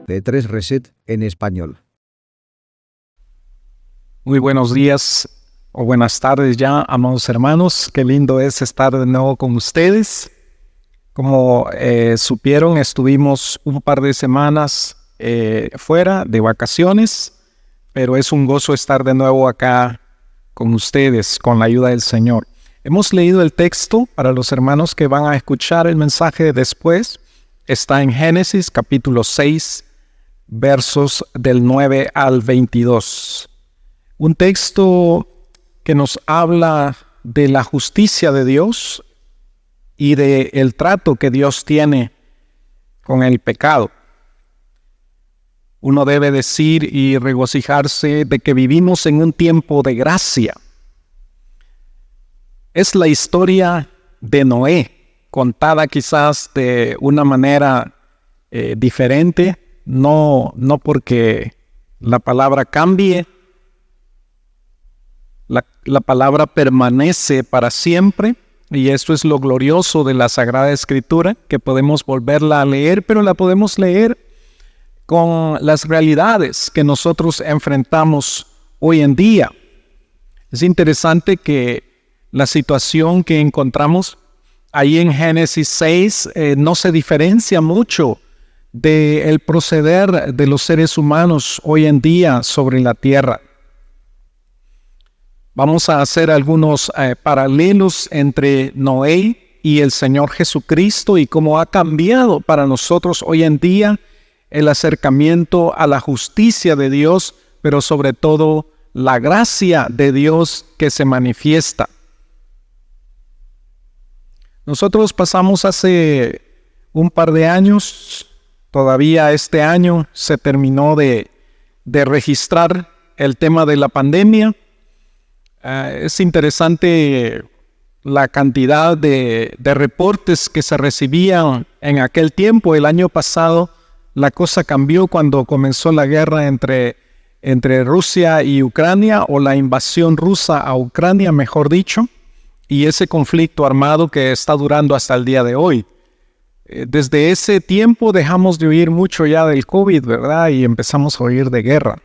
de 3 Reset en español. Muy buenos días o buenas tardes ya, amados hermanos. Qué lindo es estar de nuevo con ustedes. Como supieron, estuvimos un par de semanas fuera de vacaciones, pero es un gozo estar de nuevo acá con ustedes, con la ayuda del Señor. Hemos leído el texto para los hermanos que van a escuchar el mensaje después. Está en Génesis capítulo 6, versos del 9 al 22. Un texto que nos habla de la justicia de Dios y del trato que Dios tiene con el pecado. Uno debe decir y regocijarse de que vivimos en un tiempo de gracia. Es la historia de Noé, contada quizás de una manera diferente, no porque la palabra cambie, la palabra permanece para siempre, y esto es lo glorioso de la Sagrada Escritura, que podemos volverla a leer, pero la podemos leer con las realidades que nosotros enfrentamos hoy en día. Es interesante que la situación que encontramos ahí en Génesis 6 no se diferencia mucho del proceder de los seres humanos hoy en día sobre la tierra. Vamos a hacer algunos paralelos entre Noé y el Señor Jesucristo y cómo ha cambiado para nosotros hoy en día el acercamiento a la justicia de Dios, pero sobre todo la gracia de Dios que se manifiesta. Nosotros pasamos hace un par de años, todavía este año se terminó de registrar el tema de la pandemia. Es interesante la cantidad de reportes que se recibían en aquel tiempo. El año pasado la cosa cambió cuando comenzó la guerra entre Rusia y Ucrania, o la invasión rusa a Ucrania, mejor dicho, y ese conflicto armado que está durando hasta el día de hoy. Desde ese tiempo dejamos de oír mucho ya del COVID, ¿verdad? Y empezamos a oír de guerra.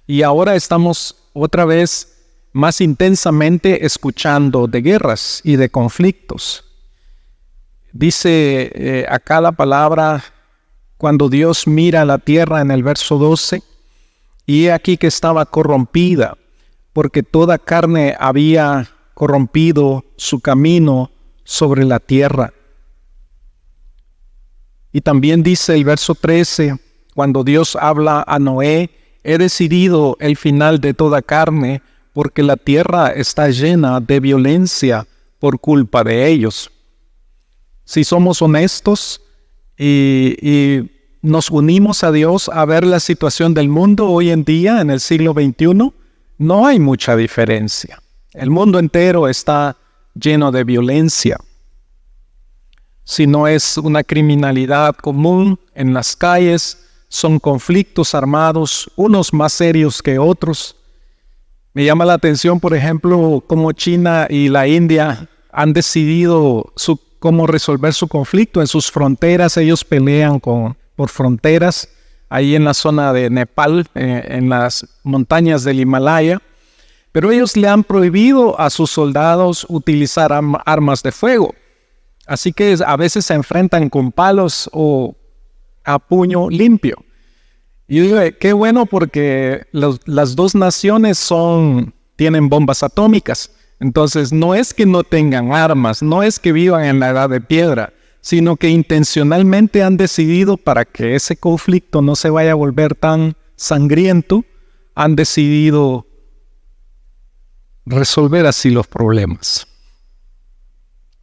Y ahora estamos otra vez más intensamente escuchando de guerras y de conflictos. Dice acá la palabra, cuando Dios mira la tierra en el verso 12, y he aquí que estaba corrompida, porque toda carne había corrompido su camino sobre la tierra. Y también dice el verso 13, cuando Dios habla a Noé, he decidido el final de toda carne, porque la tierra está llena de violencia por culpa de ellos. Si somos honestos y nos unimos a Dios a ver la situación del mundo hoy en día, en el siglo XXI, no hay mucha diferencia. El mundo entero está lleno de violencia. Si no es una criminalidad común en las calles, son conflictos armados, unos más serios que otros. Me llama la atención, por ejemplo, cómo China y la India han decidido cómo resolver su conflicto. En sus fronteras, ellos pelean por fronteras, ahí en la zona de Nepal, en las montañas del Himalaya. Pero ellos le han prohibido a sus soldados utilizar armas de fuego. Así que a veces se enfrentan con palos o a puño limpio. Y yo digo, qué bueno, porque las dos naciones tienen bombas atómicas. Entonces no es que no tengan armas, no es que vivan en la edad de piedra, sino que intencionalmente han decidido, para que ese conflicto no se vaya a volver tan sangriento, han decidido resolver así los problemas.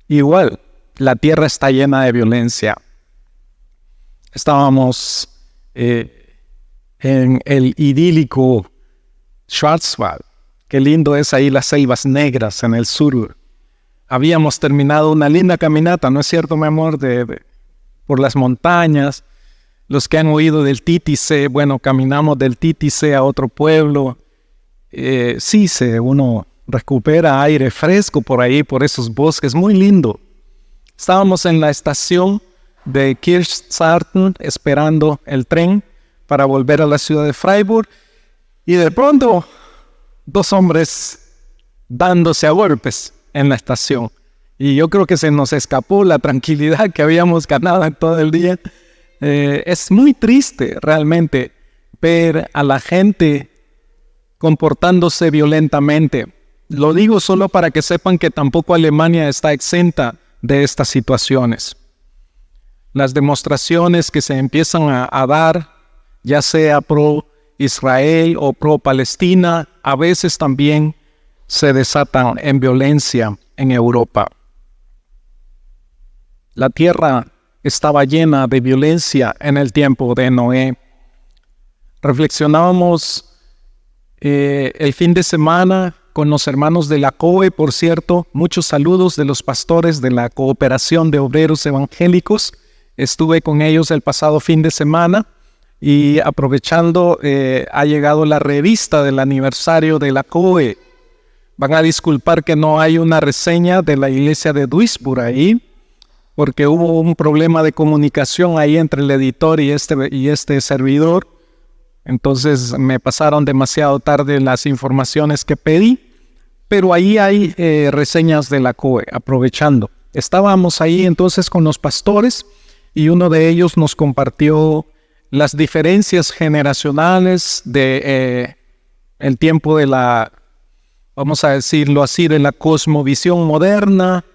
Igual, la tierra está llena de violencia. Estábamos en el idílico Schwarzwald. Qué lindo es ahí las selvas negras en el sur. Habíamos terminado una linda caminata, ¿no es cierto, mi amor? Por las montañas. Los que han oído del Títice, bueno, caminamos del Títice a otro pueblo. Sí, uno recupera aire fresco por ahí, por esos bosques, muy lindo. Estábamos en la estación de Kirchzarten esperando el tren para volver a la ciudad de Freiburg, y de pronto 2 hombres dándose a golpes en la estación. Y yo creo que se nos escapó la tranquilidad que habíamos ganado en todo el día. Es muy triste realmente ver a la gente comportándose violentamente. Lo digo solo para que sepan que tampoco Alemania está exenta de estas situaciones. Las demostraciones que se empiezan a dar, ya sea pro Israel o pro Palestina, a veces también se desatan en violencia en Europa. La tierra estaba llena de violencia en el tiempo de Noé. Reflexionábamos el fin de semana con los hermanos de la COE, por cierto, muchos saludos de los pastores de la Cooperación de Obreros Evangélicos. Estuve con ellos el pasado fin de semana y aprovechando, ha llegado la revista del aniversario de la COE. Van a disculpar que no hay una reseña de la iglesia de Duisburg ahí, porque hubo un problema de comunicación ahí entre el editor y este servidor. Entonces me pasaron demasiado tarde las informaciones que pedí, pero ahí hay reseñas de la COE, aprovechando. Estábamos ahí entonces con los pastores y uno de ellos nos compartió las diferencias generacionales de el tiempo de la, vamos a decirlo así, de la cosmovisión moderna,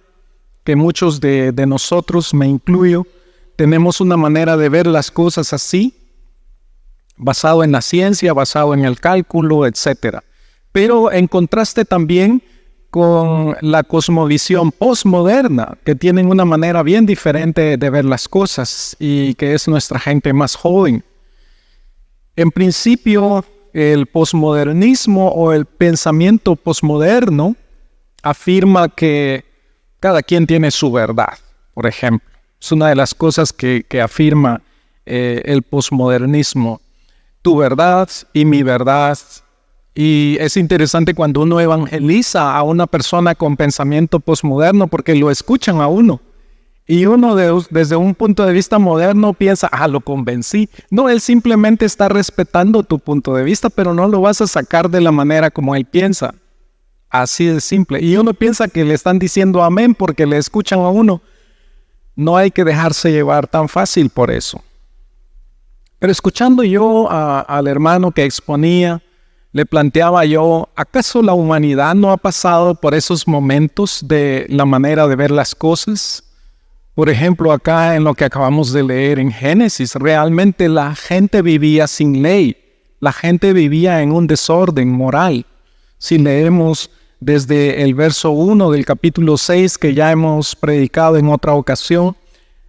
que muchos de nosotros, me incluyo, tenemos una manera de ver las cosas así, basado en la ciencia, basado en el cálculo, etc. Pero en contraste también con la cosmovisión postmoderna, que tienen una manera bien diferente de ver las cosas y que es nuestra gente más joven. En principio, el postmodernismo o el pensamiento postmoderno afirma que cada quien tiene su verdad, por ejemplo. Es una de las cosas que afirma el postmodernismo. Tu verdad y mi verdad. Y es interesante cuando uno evangeliza a una persona con pensamiento postmoderno porque lo escuchan a uno. Y uno desde un punto de vista moderno piensa, lo convencí. No, él simplemente está respetando tu punto de vista, pero no lo vas a sacar de la manera como él piensa. Así de simple. Y uno piensa que le están diciendo amén porque le escuchan a uno. No hay que dejarse llevar tan fácil por eso. Pero escuchando yo al hermano que exponía, le planteaba yo, ¿acaso la humanidad no ha pasado por esos momentos de la manera de ver las cosas? Por ejemplo, acá en lo que acabamos de leer en Génesis, realmente la gente vivía sin ley. La gente vivía en un desorden moral. Si leemos desde el verso 1 del capítulo 6, que ya hemos predicado en otra ocasión,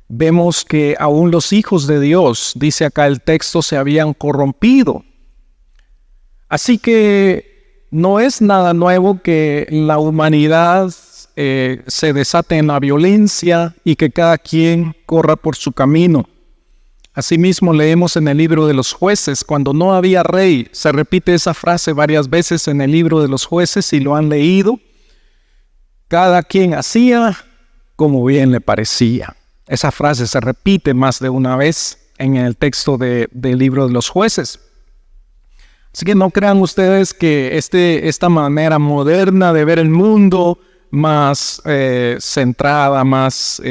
vemos que aún los hijos de Dios, dice acá el texto, se habían corrompido. Así que no es nada nuevo que la humanidad se desate en la violencia y que cada quien corra por su camino. Asimismo leemos en el libro de los jueces, cuando no había rey, se repite esa frase varias veces en el libro de los jueces, si lo han leído, cada quien hacía como bien le parecía. Esa frase se repite más de una vez en el texto del libro de los jueces. Así que no crean ustedes que esta manera moderna de ver el mundo, más centrada, más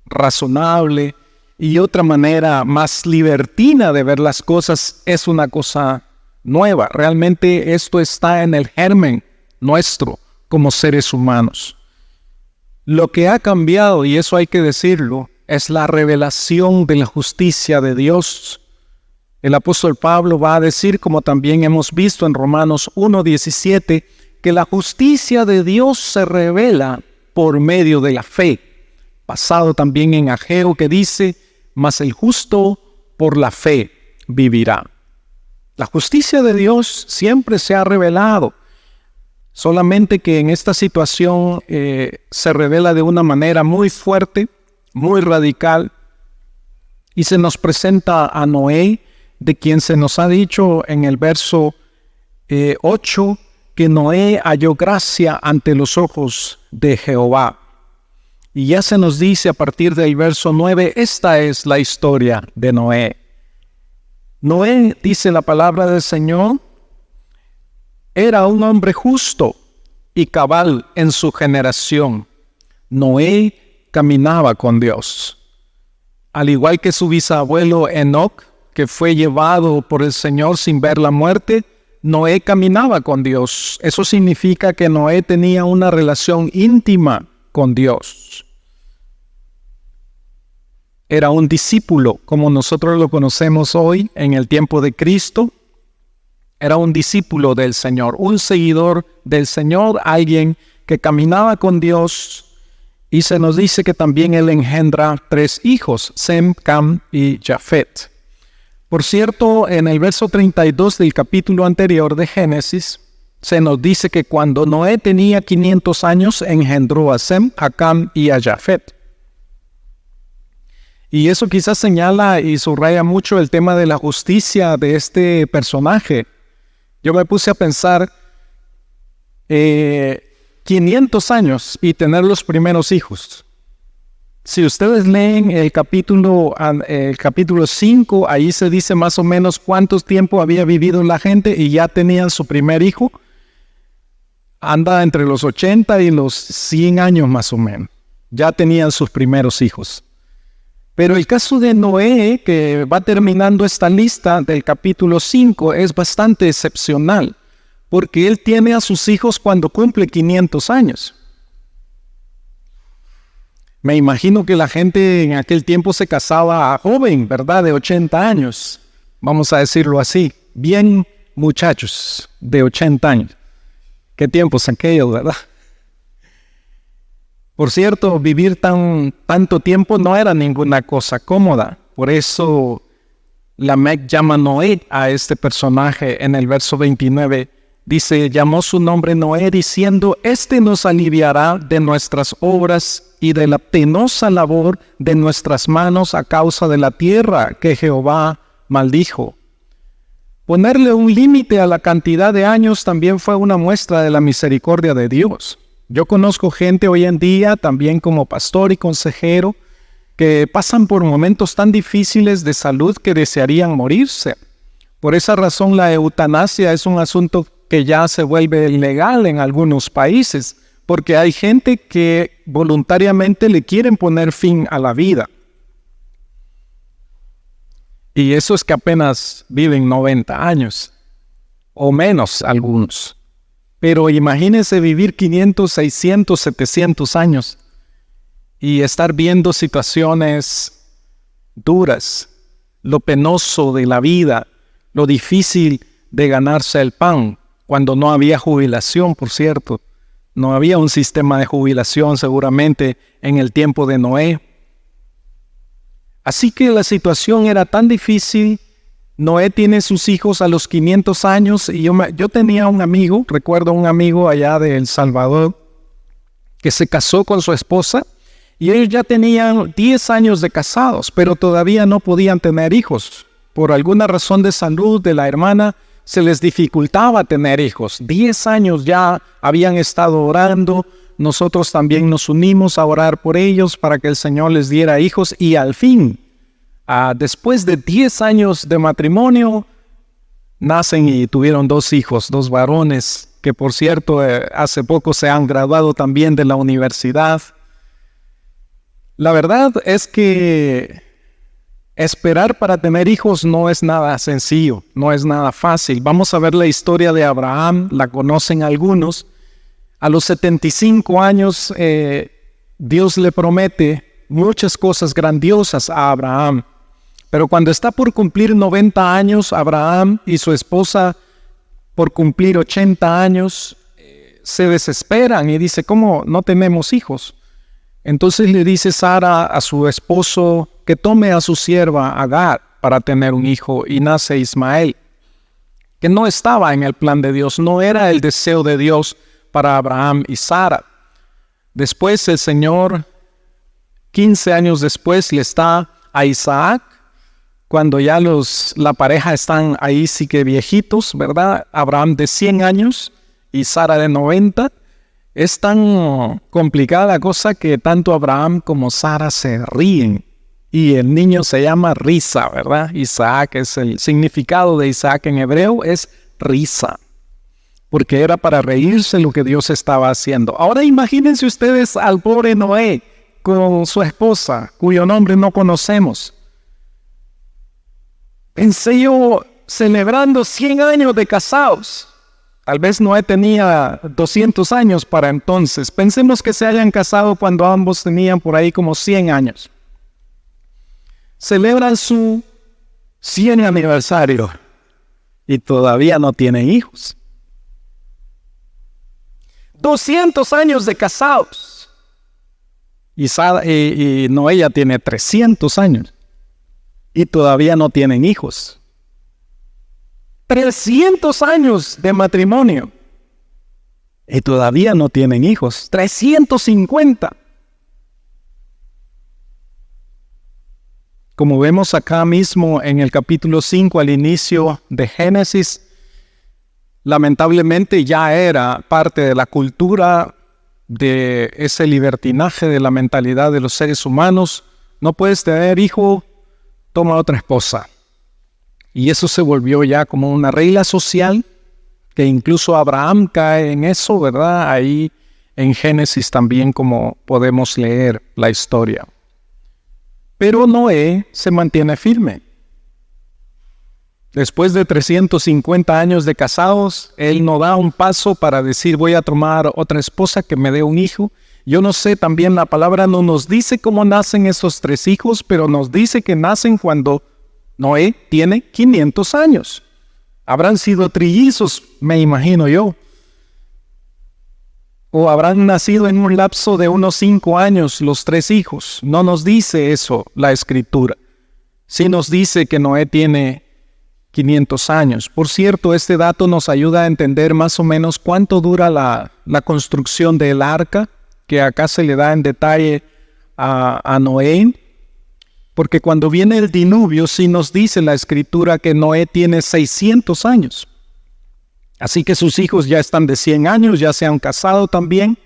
razonable, y otra manera más libertina de ver las cosas es una cosa nueva. Realmente esto está en el germen nuestro como seres humanos. Lo que ha cambiado, y eso hay que decirlo, es la revelación de la justicia de Dios. El apóstol Pablo va a decir, como también hemos visto en Romanos 1:17, que la justicia de Dios se revela por medio de la fe. Basado también en Ageo, que dice, mas el justo por la fe vivirá. La justicia de Dios siempre se ha revelado. Solamente que en esta situación se revela de una manera muy fuerte, muy radical, y se nos presenta a Noé, de quien se nos ha dicho en el verso 8, que Noé halló gracia ante los ojos de Jehová. Y ya se nos dice a partir del verso 9, esta es la historia de Noé. Noé, dice la palabra del Señor, era un hombre justo y cabal en su generación. Noé caminaba con Dios. Al igual que su bisabuelo Enoc, que fue llevado por el Señor sin ver la muerte, Noé caminaba con Dios. Eso significa que Noé tenía una relación íntima con Dios. Era un discípulo, como nosotros lo conocemos hoy en el tiempo de Cristo. Era un discípulo del Señor, un seguidor del Señor, alguien que caminaba con Dios. Y se nos dice que también él engendra 3 hijos, Sem, Cam y Jafet. Por cierto, en el verso 32 del capítulo anterior de Génesis, se nos dice que cuando Noé tenía 500 años, engendró a Sem, a Cam y a Jafet. Y eso quizás señala y subraya mucho el tema de la justicia de este personaje. Yo me puse a pensar, 500 años y tener los primeros hijos. Si ustedes leen el capítulo 5, ahí se dice más o menos cuánto tiempo había vivido la gente y ya tenían su primer hijo. Anda entre los 80 y los 100 años más o menos. Ya tenían sus primeros hijos. Pero el caso de Noé, que va terminando esta lista del capítulo 5, es bastante excepcional, porque él tiene a sus hijos cuando cumple 500 años. Me imagino que la gente en aquel tiempo se casaba joven, ¿verdad? De 80 años, vamos a decirlo así. Bien muchachos de 80 años. Qué tiempos aquellos, ¿verdad? Por cierto, vivir tanto tiempo no era ninguna cosa cómoda. Por eso Lamec llama Noé a este personaje en el verso 29. Dice, llamó su nombre Noé diciendo, este nos aliviará de nuestras obras y de la penosa labor de nuestras manos a causa de la tierra que Jehová maldijo. Ponerle un límite a la cantidad de años también fue una muestra de la misericordia de Dios. Yo conozco gente hoy en día, también como pastor y consejero, que pasan por momentos tan difíciles de salud que desearían morirse. Por esa razón la eutanasia es un asunto que ya se vuelve ilegal en algunos países, porque hay gente que voluntariamente le quieren poner fin a la vida. Y eso es que apenas viven 90 años, o menos algunos. Pero imagínense vivir 500, 600, 700 años y estar viendo situaciones duras, lo penoso de la vida, lo difícil de ganarse el pan, cuando no había jubilación, por cierto. No había un sistema de jubilación seguramente en el tiempo de Noé. Así que la situación era tan difícil. Noé tiene sus hijos a los 500 años y yo tenía un amigo, recuerdo un amigo allá de El Salvador, que se casó con su esposa y ellos ya tenían 10 años de casados, pero todavía no podían tener hijos. Por alguna razón de salud de la hermana se les dificultaba tener hijos. 10 años ya habían estado orando, nosotros también nos unimos a orar por ellos para que el Señor les diera hijos y al fin, después de 10 años de matrimonio, nacen y tuvieron 2 hijos, 2 varones, que por cierto hace poco se han graduado también de la universidad. La verdad es que esperar para tener hijos no es nada sencillo, no es nada fácil. Vamos a ver la historia de Abraham, la conocen algunos. A los 75 años Dios le promete muchas cosas grandiosas a Abraham. Pero cuando está por cumplir 90 años, Abraham y su esposa, por cumplir 80 años, se desesperan y dice, ¿cómo no tenemos hijos? Entonces le dice Sara a su esposo que tome a su sierva Agar para tener un hijo y nace Ismael, que no estaba en el plan de Dios, no era el deseo de Dios para Abraham y Sara. Después el Señor, 15 años después, le está a Isaac, cuando ya la pareja están ahí sí que viejitos, ¿verdad? Abraham de 100 años y Sara de 90. Es tan complicada la cosa que tanto Abraham como Sara se ríen. Y el niño se llama Risa, ¿verdad? Isaac es el significado de Isaac en hebreo, es risa. Porque era para reírse lo que Dios estaba haciendo. Ahora imagínense ustedes al pobre Noé con su esposa, cuyo nombre no conocemos. Pensé yo celebrando 100 años de casados. Tal vez Noé tenía 200 años para entonces. Pensemos que se hayan casado cuando ambos tenían por ahí como 100 años. Celebran su 100 aniversario y todavía no tienen hijos. 200 años de casados. Y Noé ya tiene 300 años y todavía no tienen hijos. 300 años de matrimonio y todavía no tienen hijos. 350. Como vemos acá mismo en el capítulo 5 al inicio de Génesis, lamentablemente ya era parte de la cultura de ese libertinaje de la mentalidad de los seres humanos. No puedes tener hijo, toma otra esposa. Y eso se volvió ya como una regla social, que incluso Abraham cae en eso, ¿verdad? Ahí en Génesis también, como podemos leer la historia. Pero Noé se mantiene firme. Después de 350 años de casados, él no da un paso para decir voy a tomar otra esposa que me dé un hijo. Yo no sé, también la palabra no nos dice cómo nacen esos 3 hijos, pero nos dice que nacen cuando Noé tiene 500 años. Habrán sido trillizos, me imagino yo. O habrán nacido en un lapso de unos 5 años los 3 hijos. No nos dice eso la Escritura. Sí nos dice que Noé tiene 500 años. Por cierto, este dato nos ayuda a entender más o menos cuánto dura la construcción del arca, que acá se le da en detalle a Noé. Porque cuando viene el diluvio, sí nos dice la Escritura que Noé tiene 600 años. Así que sus hijos ya están de 100 años, ya se han casado también.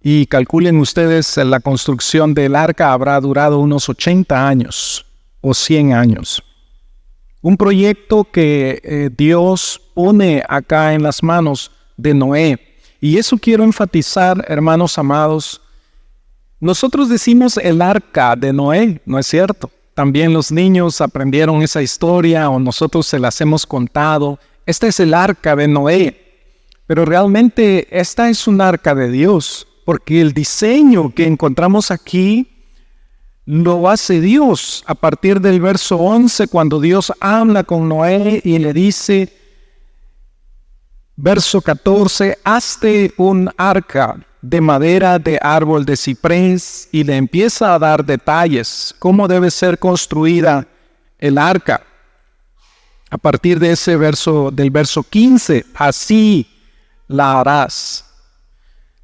Y calculen ustedes, la construcción del arca habrá durado unos 80 años o 100 años. Un proyecto que Dios pone acá en las manos de Noé. Y eso quiero enfatizar, hermanos amados. Nosotros decimos el arca de Noé, ¿no es cierto? También los niños aprendieron esa historia o nosotros se las hemos contado. Esta es el arca de Noé, pero realmente esta es un arca de Dios, porque el diseño que encontramos aquí lo hace Dios a partir del verso 11, cuando Dios habla con Noé y le dice, verso 14, hazte un arca de madera de árbol de ciprés, y le empieza a dar detalles, cómo debe ser construida el arca. A partir de ese verso, del verso 15, así la harás.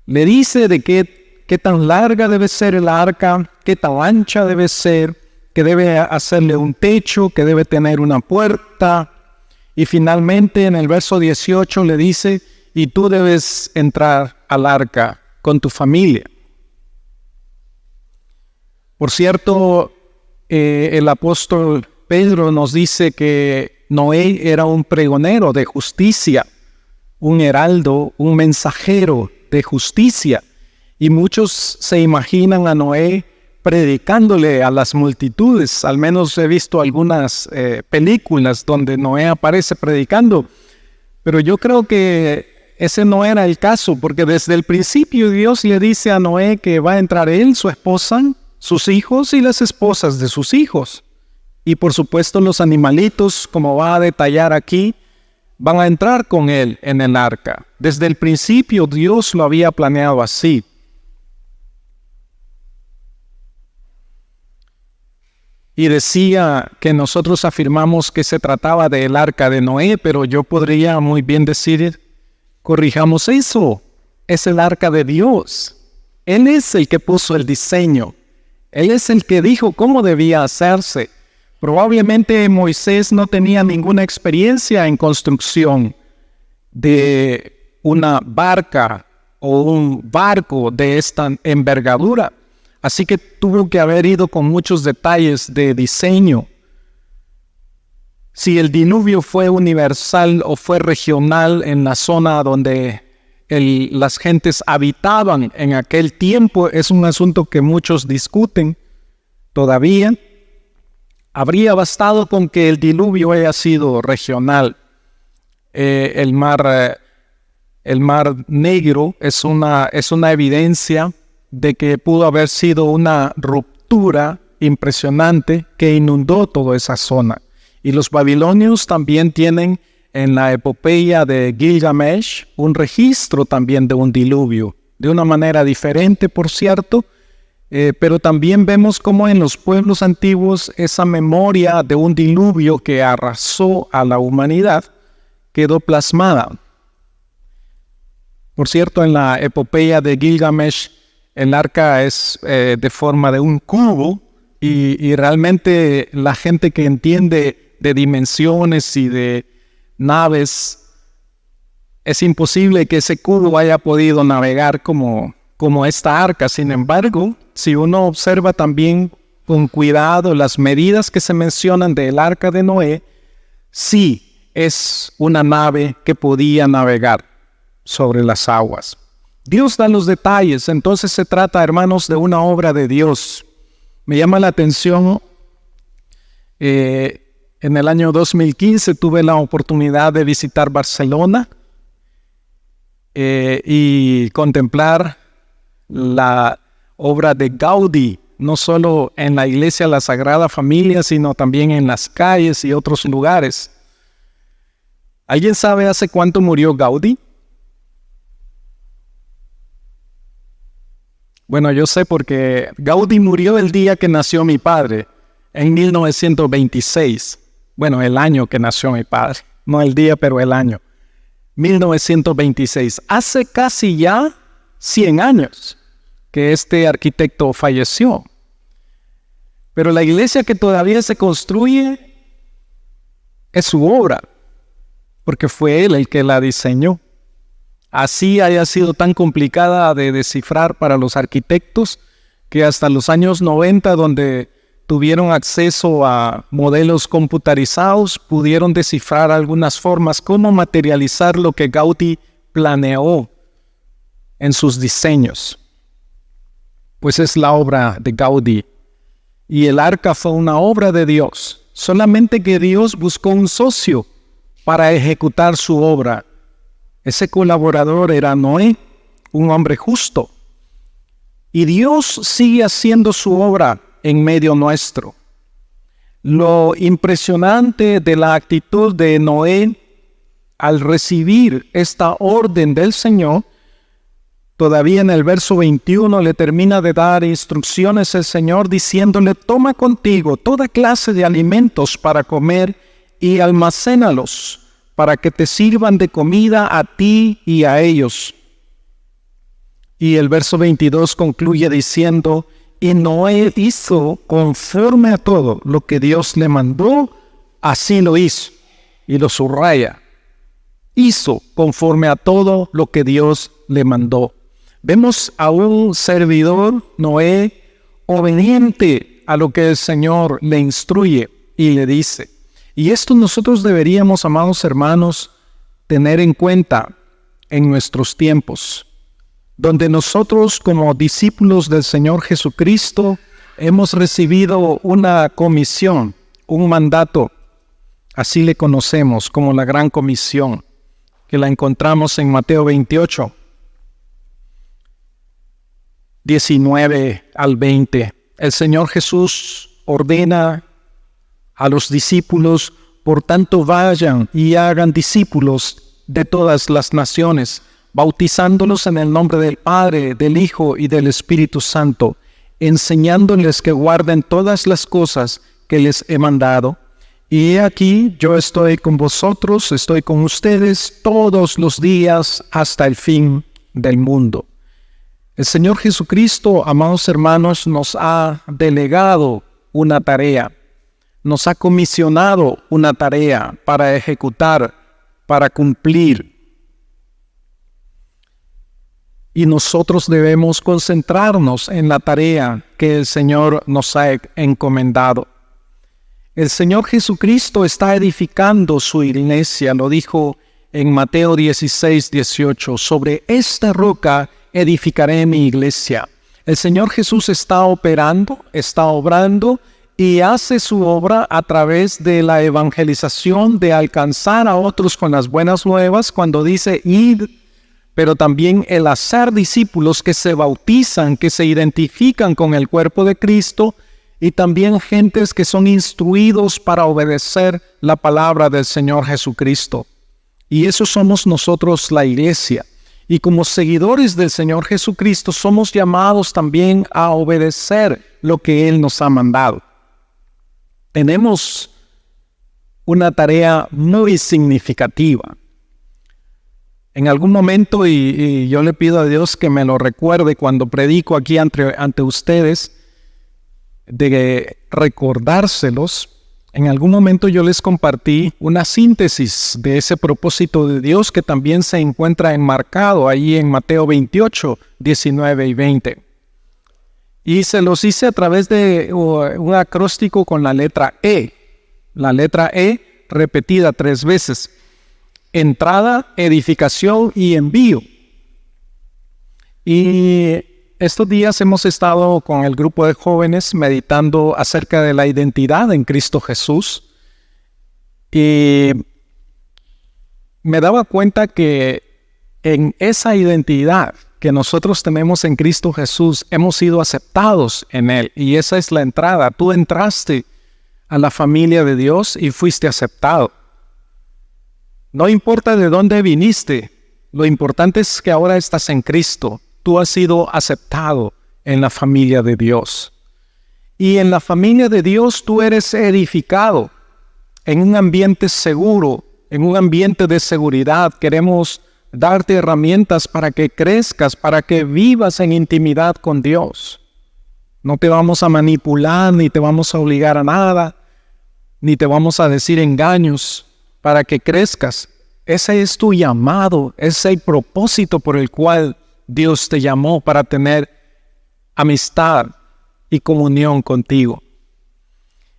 Le dice de qué tan larga debe ser el arca, qué tan ancha debe ser, que debe hacerle un techo, que debe tener una puerta. Y finalmente en el verso 18 le dice, y tú debes entrar al arca con tu familia. Por cierto, el apóstol Pedro nos dice que Noé era un pregonero de justicia, un heraldo, un mensajero de justicia. Y muchos se imaginan a Noé predicándole a las multitudes. Al menos he visto algunas películas donde Noé aparece predicando. Pero yo creo que ese no era el caso, porque desde el principio Dios le dice a Noé que va a entrar él, su esposa, sus hijos y las esposas de sus hijos. Y por supuesto los animalitos, como va a detallar aquí, van a entrar con él en el arca. Desde el principio Dios lo había planeado así. Y decía que nosotros afirmamos que se trataba del arca de Noé, pero yo podría muy bien decir, corrijamos eso, es el arca de Dios. Él es el que puso el diseño. Él es el que dijo cómo debía hacerse. Probablemente Moisés no tenía ninguna experiencia en construcción de una barca o un barco de esta envergadura. Así que tuvo que haber ido con muchos detalles de diseño. Si el diluvio fue universal o fue regional en la zona donde las gentes habitaban en aquel tiempo, es un asunto que muchos discuten todavía. Habría bastado con que el diluvio haya sido regional. El mar Negro es una evidencia de que pudo haber sido una ruptura impresionante que inundó toda esa zona. Y los babilonios también tienen en la epopeya de Gilgamesh un registro también de un diluvio, de una manera diferente, por cierto, pero también vemos cómo en los pueblos antiguos esa memoria de un diluvio que arrasó a la humanidad quedó plasmada. Por cierto, en la epopeya de Gilgamesh, el arca es de forma de un cubo y realmente la gente que entiende de dimensiones y de naves, es imposible que ese cubo haya podido navegar como esta arca. Sin embargo, si uno observa también con cuidado las medidas que se mencionan del arca de Noé, sí es una nave que podía navegar sobre las aguas. Dios da los detalles, entonces se trata, hermanos, de una obra de Dios. Me llama la atención, en el año 2015 tuve la oportunidad de visitar Barcelona y contemplar la obra de Gaudí, no solo en la iglesia de la Sagrada Familia, sino también en las calles y otros lugares. ¿Alguien sabe hace cuánto murió Gaudí? Bueno, yo sé porque Gaudí murió el día que nació mi padre, en 1926. Bueno, el año que nació mi padre, no el día, pero el año. 1926. Hace casi ya 100 años que este arquitecto falleció. Pero la iglesia que todavía se construye es su obra, porque fue él el que la diseñó. Así haya sido tan complicada de descifrar para los arquitectos que hasta los años 90, donde tuvieron acceso a modelos computarizados, pudieron descifrar algunas formas, cómo materializar lo que Gaudí planeó en sus diseños. Pues es la obra de Gaudí. Y el arca fue una obra de Dios, solamente que Dios buscó un socio para ejecutar su obra. Ese colaborador era Noé, un hombre justo. Y Dios sigue haciendo su obra en medio nuestro. Lo impresionante de la actitud de Noé al recibir esta orden del Señor, todavía en el verso 21 le termina de dar instrucciones el Señor diciéndole: toma contigo toda clase de alimentos para comer y almacénalos para que te sirvan de comida a ti y a ellos. Y el verso 22 concluye diciendo: y Noé hizo conforme a todo lo que Dios le mandó, así lo hizo. Y lo subraya: hizo conforme a todo lo que Dios le mandó. Vemos a un servidor, Noé, obediente a lo que el Señor le instruye y le dice. Y esto nosotros deberíamos, amados hermanos, tener en cuenta en nuestros tiempos, donde nosotros como discípulos del Señor Jesucristo hemos recibido una comisión, un mandato. Así le conocemos como la Gran Comisión, que la encontramos en Mateo 28, 19 al 20. El Señor Jesús ordena a los discípulos: por tanto vayan y hagan discípulos de todas las naciones, bautizándolos en el nombre del Padre, del Hijo y del Espíritu Santo, enseñándoles que guarden todas las cosas que les he mandado. Y he aquí, yo estoy con vosotros, estoy con ustedes todos los días hasta el fin del mundo. El Señor Jesucristo, amados hermanos, nos ha delegado una tarea, nos ha comisionado una tarea para ejecutar, para cumplir. y nosotros debemos concentrarnos en la tarea que el Señor nos ha encomendado. El Señor Jesucristo está edificando su iglesia, lo dijo en Mateo 16:18, sobre esta roca edificaré mi iglesia. El Señor Jesús está operando, está obrando y hace su obra a través de la evangelización, de alcanzar a otros con las buenas nuevas cuando dice id, pero también el hacer discípulos que se bautizan, que se identifican con el cuerpo de Cristo, y también gentes que son instruidos para obedecer la palabra del Señor Jesucristo. Y eso somos nosotros, la iglesia. Y como seguidores del Señor Jesucristo somos llamados también a obedecer lo que Él nos ha mandado. Tenemos una tarea muy significativa. En algún momento, y yo le pido a Dios que me lo recuerde cuando predico aquí ante ustedes, de recordárselos, en algún momento yo les compartí una síntesis de ese propósito de Dios que también se encuentra enmarcado ahí en Mateo 28, 19 y 20. Y se los hice a través de un acróstico con la letra E. La letra E repetida 3 veces. Entrada, edificación y envío. Y estos días hemos estado con el grupo de jóvenes meditando acerca de la identidad en Cristo Jesús. Y me daba cuenta que en esa identidad que nosotros tenemos en Cristo Jesús, hemos sido aceptados en Él. Y esa es la entrada. Tú entraste a la familia de Dios y fuiste aceptado. No importa de dónde viniste, lo importante es que ahora estás en Cristo. Tú has sido aceptado en la familia de Dios. Y en la familia de Dios tú eres edificado en un ambiente seguro, en un ambiente de seguridad. Queremos darte herramientas para que crezcas, para que vivas en intimidad con Dios. No te vamos a manipular, ni te vamos a obligar a nada, ni te vamos a decir engaños para que crezcas. Ese es tu llamado, ese es el propósito por el cual Dios te llamó, para tener amistad y comunión contigo.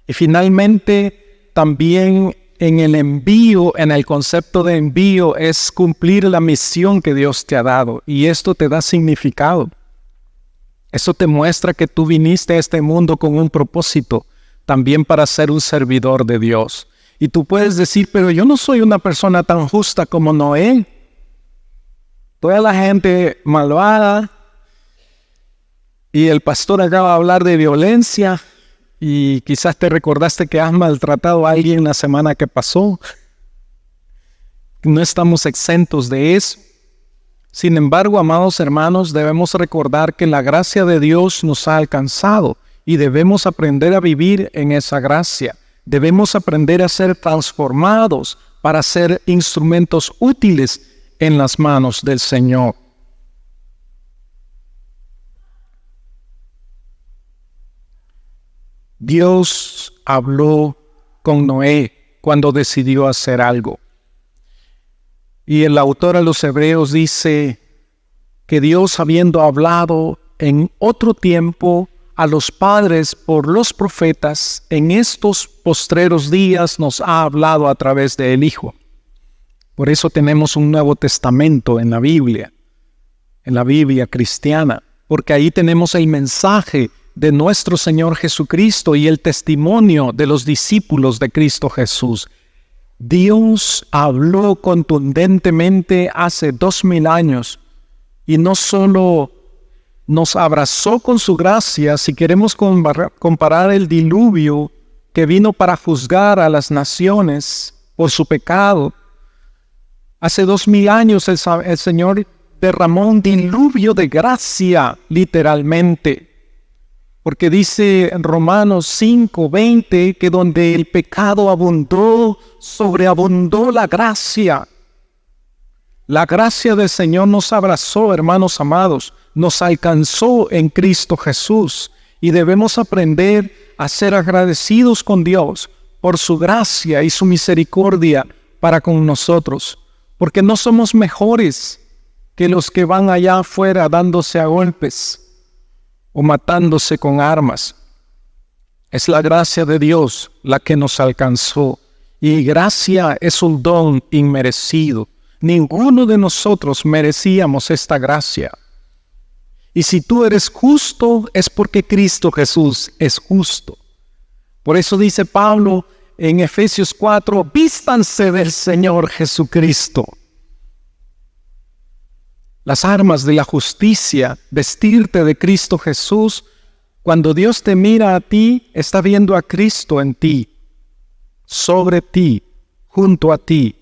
Y finalmente, también en el envío, en el concepto de envío, es cumplir la misión que Dios te ha dado. Y esto te da significado. Eso te muestra que tú viniste a este mundo con un propósito, también para ser un servidor de Dios. Y tú puedes decir, pero yo no soy una persona tan justa como Noé. Toda la gente malvada. Y el pastor acaba de hablar de violencia. Y quizás te recordaste que has maltratado a alguien la semana que pasó. No estamos exentos de eso. Sin embargo, amados hermanos, debemos recordar que la gracia de Dios nos ha alcanzado. Y debemos aprender a vivir en esa gracia. Debemos aprender a ser transformados para ser instrumentos útiles en las manos del Señor. Dios habló con Noé cuando decidió hacer algo. Y el autor a los Hebreos dice que Dios, habiendo hablado en otro tiempo a los padres por los profetas, en estos postreros días nos ha hablado a través del Hijo. Por eso tenemos un Nuevo Testamento en la Biblia cristiana, porque ahí tenemos el mensaje de nuestro Señor Jesucristo y el testimonio de los discípulos de Cristo Jesús. Dios habló contundentemente hace 2000 años y no solo nos abrazó con su gracia. Si queremos comparar el diluvio que vino para juzgar a las naciones por su pecado, hace 2000 años el Señor derramó un diluvio de gracia, literalmente. Porque dice en Romanos 5:20 que donde el pecado abundó, sobreabundó la gracia. La gracia del Señor nos abrazó, hermanos amados, nos alcanzó en Cristo Jesús. Y debemos aprender a ser agradecidos con Dios por su gracia y su misericordia para con nosotros. Porque no somos mejores que los que van allá afuera dándose a golpes o matándose con armas. Es la gracia de Dios la que nos alcanzó, y gracia es un don inmerecido. Ninguno de nosotros merecíamos esta gracia. Y si tú eres justo, es porque Cristo Jesús es justo. Por eso dice Pablo en Efesios 4, vístanse del Señor Jesucristo. Las armas de la justicia, vestirte de Cristo Jesús. Cuando Dios te mira a ti, está viendo a Cristo en ti, sobre ti, junto a ti.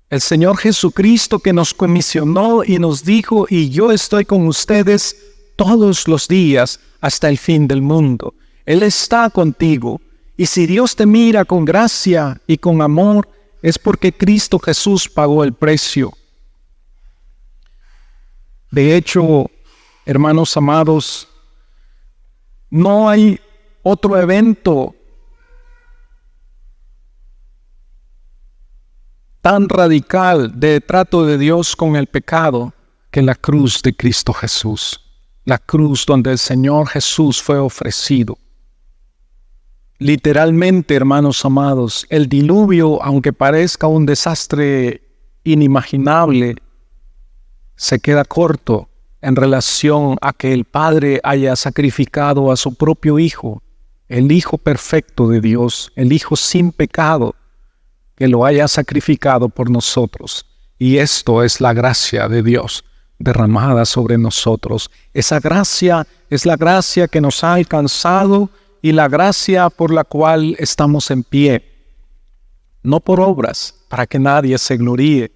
El Señor Jesucristo que nos comisionó y nos dijo, y yo estoy con ustedes todos los días hasta el fin del mundo. Él está contigo. Y si Dios te mira con gracia y con amor, es porque Cristo Jesús pagó el precio. De hecho, hermanos amados, no hay otro evento tan radical de trato de Dios con el pecado que la cruz de Cristo Jesús. La cruz donde el Señor Jesús fue ofrecido. Literalmente, hermanos amados, el diluvio, aunque parezca un desastre inimaginable, se queda corto en relación a que el Padre haya sacrificado a su propio Hijo, el Hijo perfecto de Dios, el Hijo sin pecado, que lo haya sacrificado por nosotros. Y esto es la gracia de Dios derramada sobre nosotros. Esa gracia es la gracia que nos ha alcanzado y la gracia por la cual estamos en pie. No por obras, para que nadie se gloríe.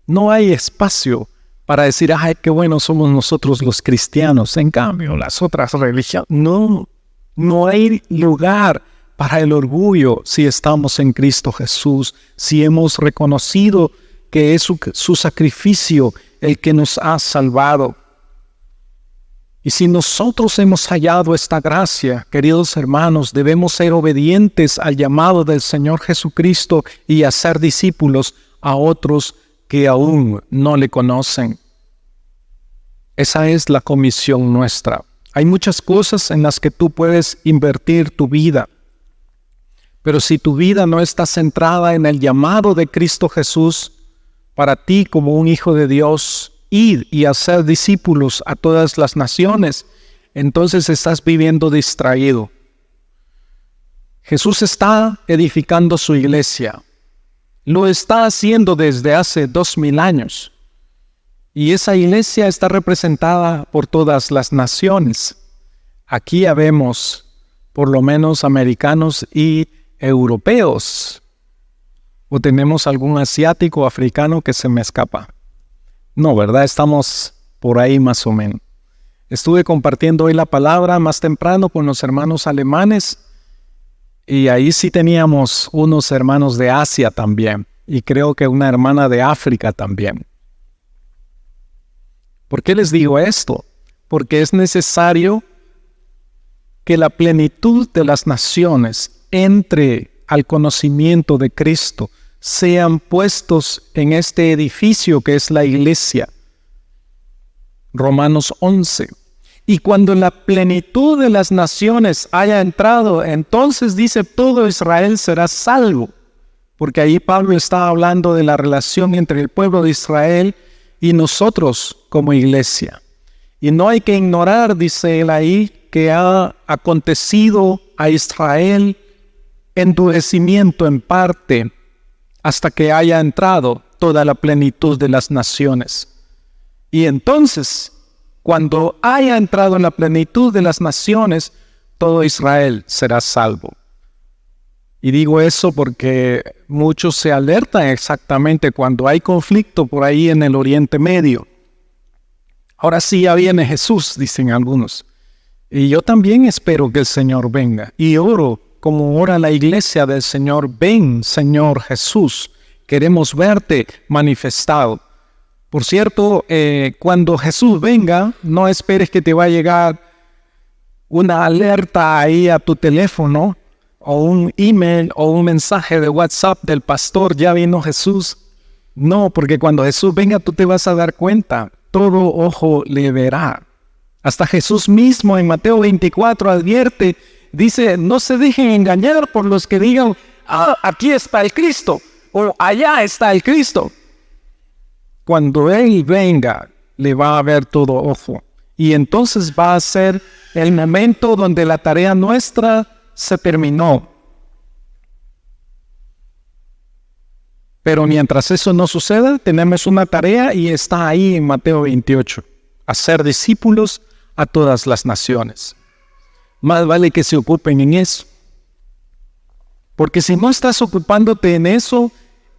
No hay espacio para decir, ay, qué buenos somos nosotros los cristianos. En cambio, las otras religiones, no hay lugar para el orgullo si estamos en Cristo Jesús, si hemos reconocido que es su sacrificio el que nos ha salvado. Y si nosotros hemos hallado esta gracia, queridos hermanos, debemos ser obedientes al llamado del Señor Jesucristo y hacer discípulos a otros que aún no le conocen. Esa es la comisión nuestra. Hay muchas cosas en las que tú puedes invertir tu vida, pero si tu vida no está centrada en el llamado de Cristo Jesús, para ti como un hijo de Dios, ir y hacer discípulos a todas las naciones, entonces estás viviendo distraído. Jesús está edificando su iglesia. Lo está haciendo desde hace 2000 años. Y esa iglesia está representada por todas las naciones. Aquí habemos por lo menos americanos y europeos. ¿O tenemos algún asiático o africano que se me escapa? No, ¿verdad? Estamos por ahí más o menos. Estuve compartiendo hoy la palabra más temprano con los hermanos alemanes y ahí sí teníamos unos hermanos de Asia también y creo que una hermana de África también. ¿Por qué les digo esto? Porque es necesario que la plenitud de las naciones entre al conocimiento de Cristo, sean puestos en este edificio que es la iglesia. Romanos 11. Y cuando la plenitud de las naciones haya entrado, entonces dice todo Israel será salvo. Porque ahí Pablo está hablando de la relación entre el pueblo de Israel y nosotros como iglesia. Y no hay que ignorar, dice él ahí, que ha acontecido a Israel endurecimiento en parte hasta que haya entrado toda la plenitud de las naciones. Y entonces, cuando haya entrado en la plenitud de las naciones, todo Israel será salvo. Y digo eso porque muchos se alertan exactamente cuando hay conflicto por ahí en el Oriente Medio. Ahora sí ya viene Jesús, dicen algunos. Y yo también espero que el Señor venga. Y oro como ora la iglesia del Señor, ven, Señor Jesús, queremos verte manifestado. Por cierto, cuando Jesús venga, no esperes que te va a llegar una alerta ahí a tu teléfono, o un email, o un mensaje de WhatsApp del pastor, ya vino Jesús. No, porque cuando Jesús venga tú te vas a dar cuenta. todo ojo le verá. Hasta Jesús mismo en Mateo 24 advierte, dice, no se dejen engañar por los que digan, aquí está el Cristo, o allá está el Cristo. Cuando Él venga, le va a ver todo ojo. Y entonces va a ser el momento donde la tarea nuestra se terminó. Pero mientras eso no suceda, tenemos una tarea y está ahí en Mateo 28. Hacer discípulos a todas las naciones. Más vale que se ocupen en eso. Porque si no estás ocupándote en eso,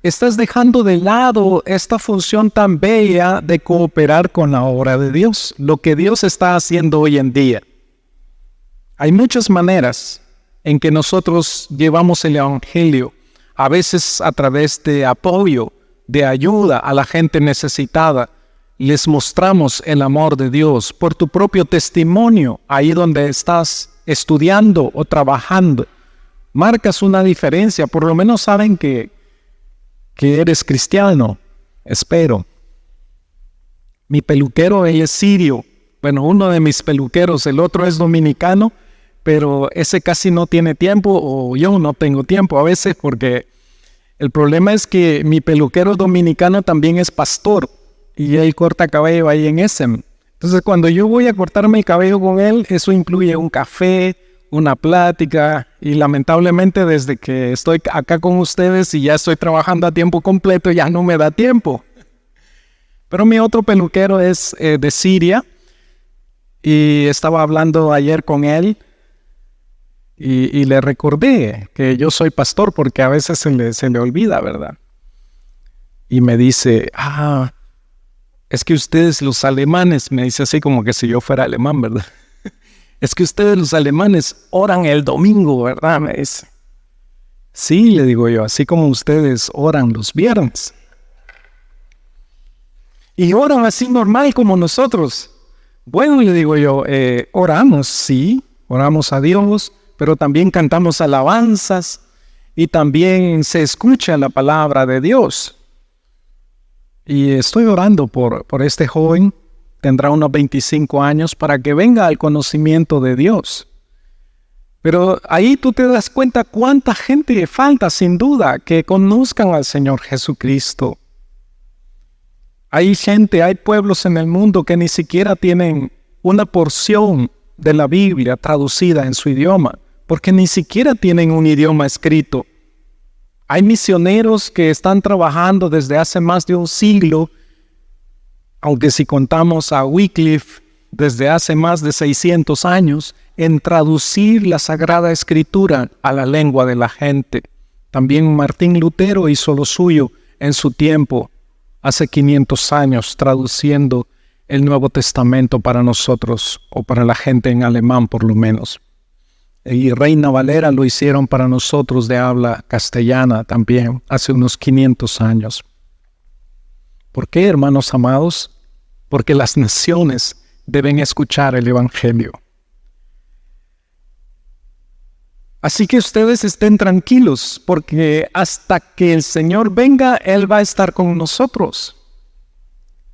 estás dejando de lado esta función tan bella de cooperar con la obra de Dios, lo que Dios está haciendo hoy en día. Hay muchas maneras en que nosotros llevamos el Evangelio, a veces a través de apoyo, de ayuda a la gente necesitada. Les mostramos el amor de Dios por tu propio testimonio, ahí donde estás estudiando o trabajando. Marcas una diferencia, por lo menos saben que eres cristiano, espero. Mi peluquero, él es sirio. Bueno, uno de mis peluqueros, el otro es dominicano, pero ese casi no tiene tiempo, o yo no tengo tiempo a veces, porque el problema es que mi peluquero dominicano también es pastor, y él corta cabello ahí en Essen. Entonces, cuando yo voy a cortarme el cabello con él, eso incluye un café, una plática, y lamentablemente desde que estoy acá con ustedes y ya estoy trabajando a tiempo completo, ya no me da tiempo. Pero mi otro peluquero es de Siria, y estaba hablando ayer con él, y le recordé que yo soy pastor, porque a veces se le olvida, ¿verdad? Y me dice, es que ustedes los alemanes, me dice así como que si yo fuera alemán, ¿verdad? Es que ustedes los alemanes oran el domingo, ¿verdad? Me dice. Sí, le digo yo, así como ustedes oran los viernes. Y oran así normal como nosotros. Bueno, le digo yo, oramos, sí, oramos a Dios, pero también cantamos alabanzas y también se escucha la palabra de Dios. Y estoy orando por este joven, tendrá unos 25 años, para que venga al conocimiento de Dios. Pero ahí tú te das cuenta cuánta gente falta, sin duda, que conozcan al Señor Jesucristo. Hay gente, hay pueblos en el mundo que ni siquiera tienen una porción de la Biblia traducida en su idioma, porque ni siquiera tienen un idioma escrito. Hay misioneros que están trabajando desde hace más de un siglo, aunque si contamos a Wycliffe, desde hace más de 600 años, en traducir la Sagrada Escritura a la lengua de la gente. También Martín Lutero hizo lo suyo en su tiempo, hace 500 años, traduciendo el Nuevo Testamento para nosotros, o para la gente en alemán por lo menos. Y Reina Valera lo hicieron para nosotros de habla castellana también, hace unos 500 años. ¿Por qué, hermanos amados? Porque las naciones deben escuchar el Evangelio. Así que ustedes estén tranquilos, porque hasta que el Señor venga, Él va a estar con nosotros.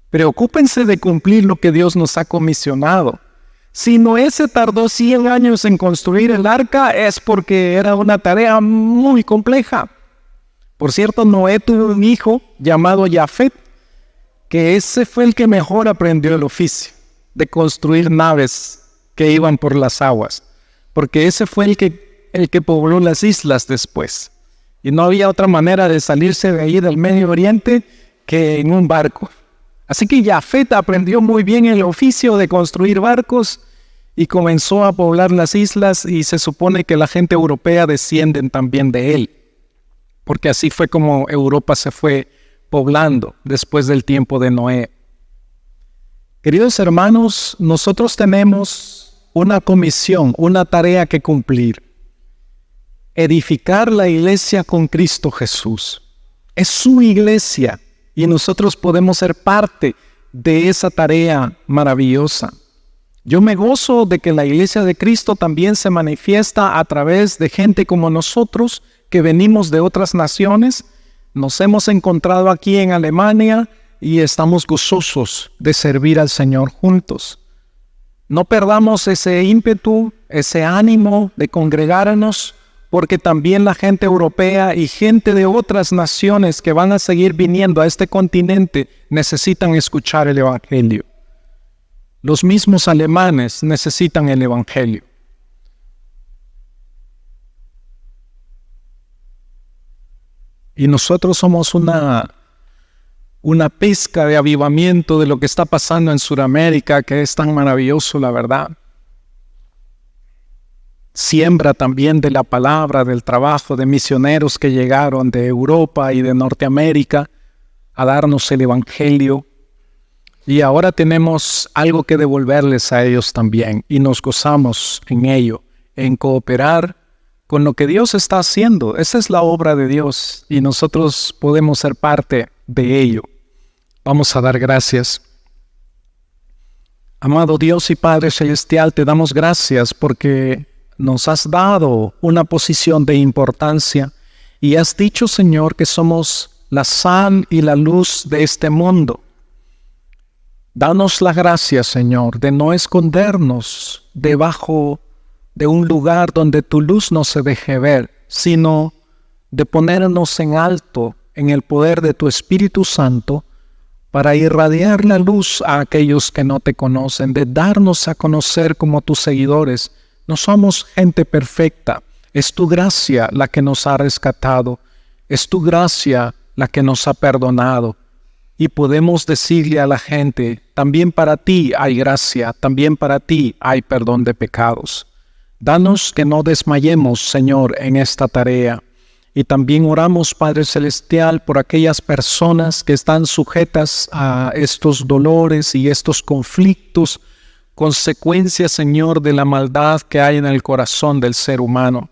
Preocúpense de cumplir lo que Dios nos ha comisionado. Si Noé se tardó 100 años en construir el arca, es porque era una tarea muy compleja. Por cierto, Noé tuvo un hijo llamado Jafet, que ese fue el que mejor aprendió el oficio de construir naves que iban por las aguas, porque ese fue el que pobló las islas después. Y no había otra manera de salirse de ahí del Medio Oriente que en un barco. Así que Jafet aprendió muy bien el oficio de construir barcos y comenzó a poblar las islas, y se supone que la gente europea descienden también de él, porque así fue como Europa se fue poblando después del tiempo de Noé. Queridos hermanos, nosotros tenemos una comisión, una tarea que cumplir. Edificar la iglesia con Cristo Jesús. Es su iglesia y nosotros podemos ser parte de esa tarea maravillosa. Yo me gozo de que la iglesia de Cristo también se manifiesta a través de gente como nosotros, que venimos de otras naciones. Nos hemos encontrado aquí en Alemania, y estamos gozosos de servir al Señor juntos. No perdamos ese ímpetu, ese ánimo de congregarnos, porque también la gente europea y gente de otras naciones que van a seguir viniendo a este continente necesitan escuchar el Evangelio. Los mismos alemanes necesitan el Evangelio. Y nosotros somos una pizca de avivamiento de lo que está pasando en Sudamérica, que es tan maravilloso, la verdad. Siembra también de la palabra, del trabajo de misioneros que llegaron de Europa y de Norteamérica a darnos el Evangelio. Y ahora tenemos algo que devolverles a ellos también, y nos gozamos en ello, en cooperar con lo que Dios está haciendo. Esa es la obra de Dios, y nosotros podemos ser parte de ello. Vamos a dar gracias. Amado Dios y Padre Celestial, te damos gracias porque nos has dado una posición de importancia y has dicho, Señor, que somos la sal y la luz de este mundo. Danos la gracia, Señor, de no escondernos debajo de un lugar donde tu luz no se deje ver, sino de ponernos en alto en el poder de tu Espíritu Santo para irradiar la luz a aquellos que no te conocen, de darnos a conocer como tus seguidores. No somos gente perfecta, es tu gracia la que nos ha rescatado, es tu gracia la que nos ha perdonado. Y podemos decirle a la gente, también para ti hay gracia, también para ti hay perdón de pecados. Danos que no desmayemos, Señor, en esta tarea. Y también oramos, Padre Celestial, por aquellas personas que están sujetas a estos dolores y estos conflictos, consecuencias, Señor, de la maldad que hay en el corazón del ser humano,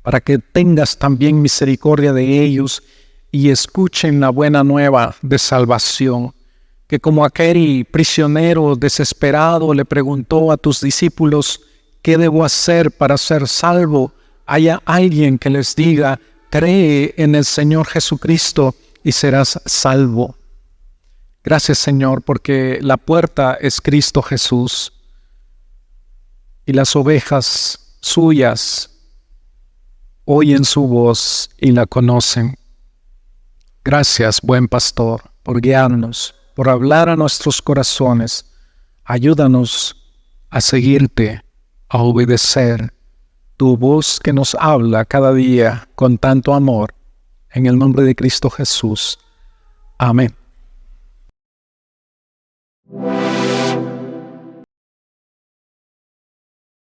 para que tengas también misericordia de ellos y escuchen la buena nueva de salvación. Que como aquel prisionero desesperado le preguntó a tus discípulos, ¿qué debo hacer para ser salvo? Haya alguien que les diga, cree en el Señor Jesucristo y serás salvo. Gracias, Señor, porque la puerta es Cristo Jesús y las ovejas suyas oyen su voz y la conocen. Gracias, buen pastor, por guiarnos, por hablar a nuestros corazones. Ayúdanos a seguirte, a obedecer tu voz que nos habla cada día con tanto amor. En el nombre de Cristo Jesús. Amén.